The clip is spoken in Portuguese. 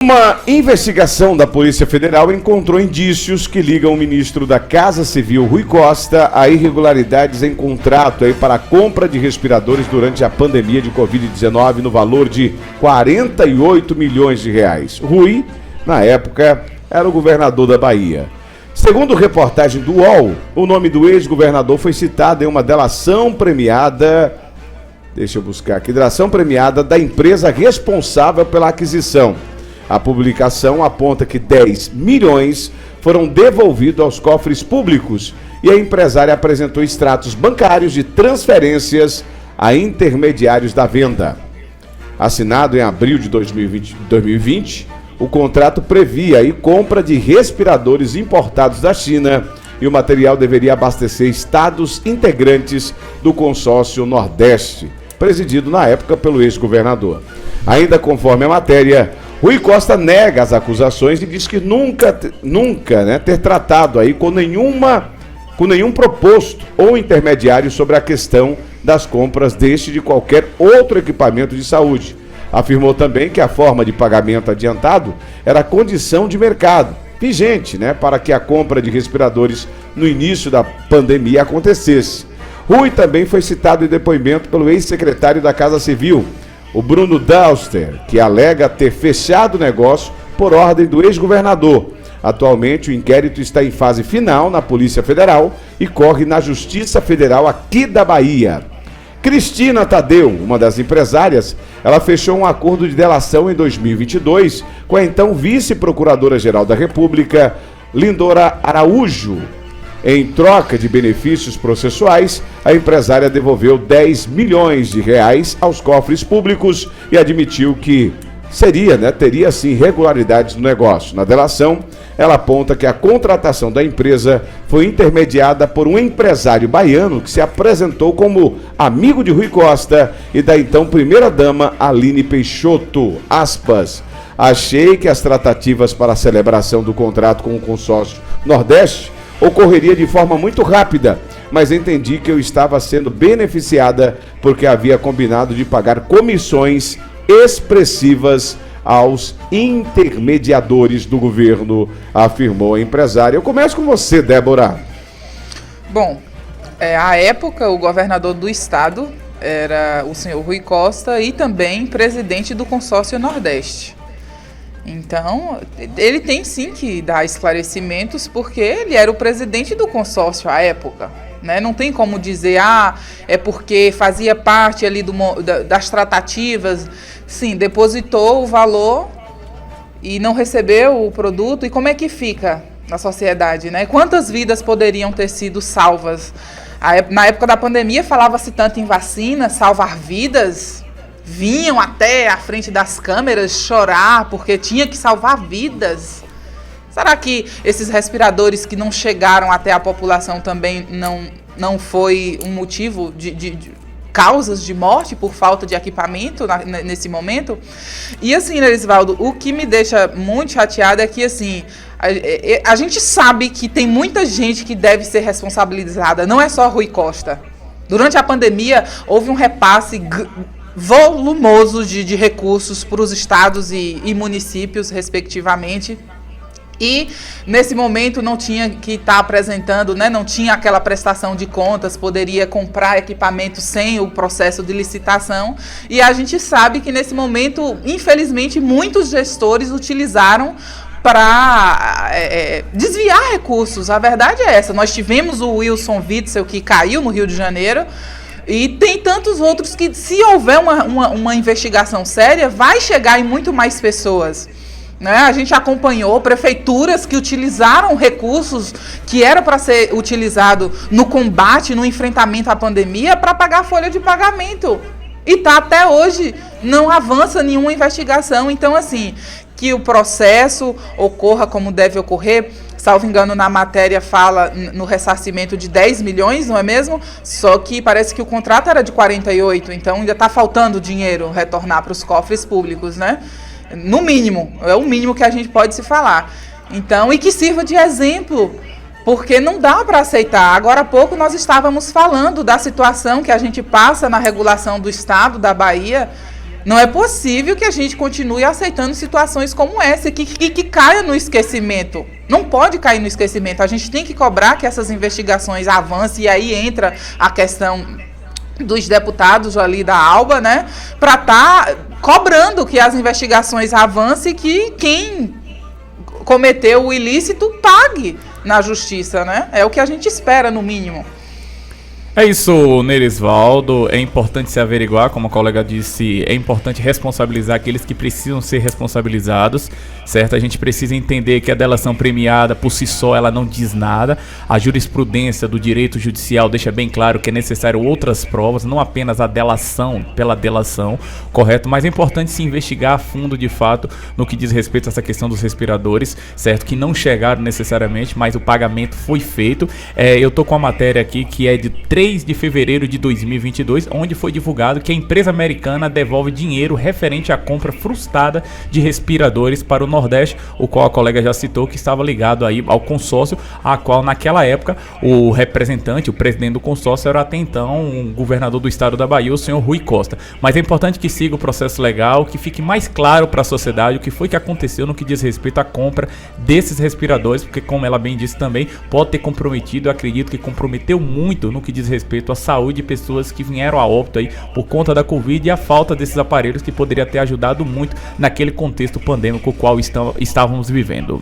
Uma investigação da Polícia Federal encontrou indícios que ligam o ministro da Casa Civil, Rui Costa, a irregularidades em contrato para a compra de respiradores durante a pandemia de Covid-19 no valor de 48 milhões de reais. Rui, na época, era o governador da Bahia. Segundo reportagem do UOL, o nome do ex-governador foi citado em uma delação premiada, delação premiada da empresa responsável pela aquisição. A publicação aponta que 10 milhões foram devolvidos aos cofres públicos e a empresária apresentou extratos bancários de transferências a intermediários da venda. Assinado em abril de 2020, o contrato previa a compra de respiradores importados da China e o material deveria abastecer estados integrantes do consórcio Nordeste, presidido na época pelo ex-governador. Ainda conforme a matéria, Rui Costa nega as acusações e diz que nunca ter tratado com nenhum proposto ou intermediário sobre a questão das compras deste de qualquer outro equipamento de saúde. Afirmou também que a forma de pagamento adiantado era condição de mercado, vigente, para que a compra de respiradores no início da pandemia acontecesse. Rui também foi citado em depoimento pelo ex-secretário da Casa Civil, o Bruno Dauster, que alega ter fechado o negócio por ordem do ex-governador. Atualmente, o inquérito está em fase final na Polícia Federal e corre na Justiça Federal aqui da Bahia. Cristina Tadeu, uma das empresárias, ela fechou um acordo de delação em 2022 com a então vice-procuradora-geral da República, Lindora Araújo. Em troca de benefícios processuais, a empresária devolveu 10 milhões de reais aos cofres públicos e admitiu que teria sim irregularidades no negócio. Na delação, ela aponta que a contratação da empresa foi intermediada por um empresário baiano que se apresentou como amigo de Rui Costa e da então primeira-dama Aline Peixoto. Aspas, achei que as tratativas para a celebração do contrato com o consórcio Nordeste ocorreria de forma muito rápida, mas entendi que eu estava sendo beneficiada porque havia combinado de pagar comissões expressivas aos intermediadores do governo, afirmou a empresária. Eu começo com você, Débora. Bom, à época o governador do estado era o senhor Rui Costa e também presidente do consórcio Nordeste. Então, ele tem sim que dar esclarecimentos porque ele era o presidente do consórcio à época, Não tem como dizer, é porque fazia parte ali das tratativas. Sim, depositou o valor e não recebeu o produto. E como é que fica na sociedade, Quantas vidas poderiam ter sido salvas? Na época da pandemia falava-se tanto em vacina, salvar vidas. Vinham até à frente das câmeras chorar porque tinha que salvar vidas. Será que esses respiradores que não chegaram até a população também não foi um motivo de causas de morte por falta de equipamento nesse momento? E assim, Elisvaldo, o que me deixa muito chateada é que assim, a gente sabe que tem muita gente que deve ser responsabilizada, não é só Rui Costa. Durante a pandemia houve um repasse volumoso de recursos para os estados e municípios, respectivamente. E, nesse momento, não tinha que estar apresentando, não tinha aquela prestação de contas, poderia comprar equipamento sem o processo de licitação. E a gente sabe que, nesse momento, infelizmente, muitos gestores utilizaram para desviar recursos. A verdade é essa. Nós tivemos o Wilson Witzel, que caiu no Rio de Janeiro, e tem tantos outros que, se houver uma investigação séria, vai chegar em muito mais pessoas. A gente acompanhou prefeituras que utilizaram recursos que era para ser utilizado no combate, no enfrentamento à pandemia, para pagar a folha de pagamento. E até hoje não avança nenhuma investigação. Então, assim, que o processo ocorra como deve ocorrer. Salvo engano, na matéria fala no ressarcimento de 10 milhões, não é mesmo? Só que parece que o contrato era de 48, então ainda está faltando dinheiro retornar para os cofres públicos, No mínimo, é o mínimo que a gente pode se falar. Então, e que sirva de exemplo, porque não dá para aceitar. Agora há pouco nós estávamos falando da situação que a gente passa na regulação do estado da Bahia. Não é possível que a gente continue aceitando situações como essa, que caia no esquecimento. Não pode cair no esquecimento. A gente tem que cobrar que essas investigações avancem, e aí entra a questão dos deputados ali da ALBA, né? Para estar cobrando que as investigações avancem e que quem cometeu o ilícito pague na justiça, né? É o que a gente espera, no mínimo. É isso, Nerisvaldo. É importante se averiguar, como a colega disse, é importante responsabilizar aqueles que precisam ser responsabilizados, certo? A gente precisa entender que a delação premiada, por si só, ela não diz nada. A jurisprudência do direito judicial deixa bem claro que é necessário outras provas, não apenas a delação pela delação, correto? Mas é importante se investigar a fundo, de fato, no que diz respeito a essa questão dos respiradores, certo? Que não chegaram necessariamente, mas o pagamento foi feito. Eu tô com a matéria aqui que é de 3 de fevereiro de 2022, onde foi divulgado que a empresa americana devolve dinheiro referente à compra frustrada de respiradores para o Nordeste, o qual a colega já citou que estava ligado aí ao consórcio, a qual naquela época o representante, o presidente do consórcio era até então o governador do estado da Bahia, o senhor Rui Costa. Mas é importante que siga o processo legal, que fique mais claro para a sociedade o que foi que aconteceu no que diz respeito à compra desses respiradores, porque como ela bem disse também, pode ter comprometido, eu acredito que comprometeu muito no que diz respeito à saúde de pessoas que vieram a óbito aí por conta da Covid e a falta desses aparelhos que poderia ter ajudado muito naquele contexto pandêmico o qual estávamos vivendo.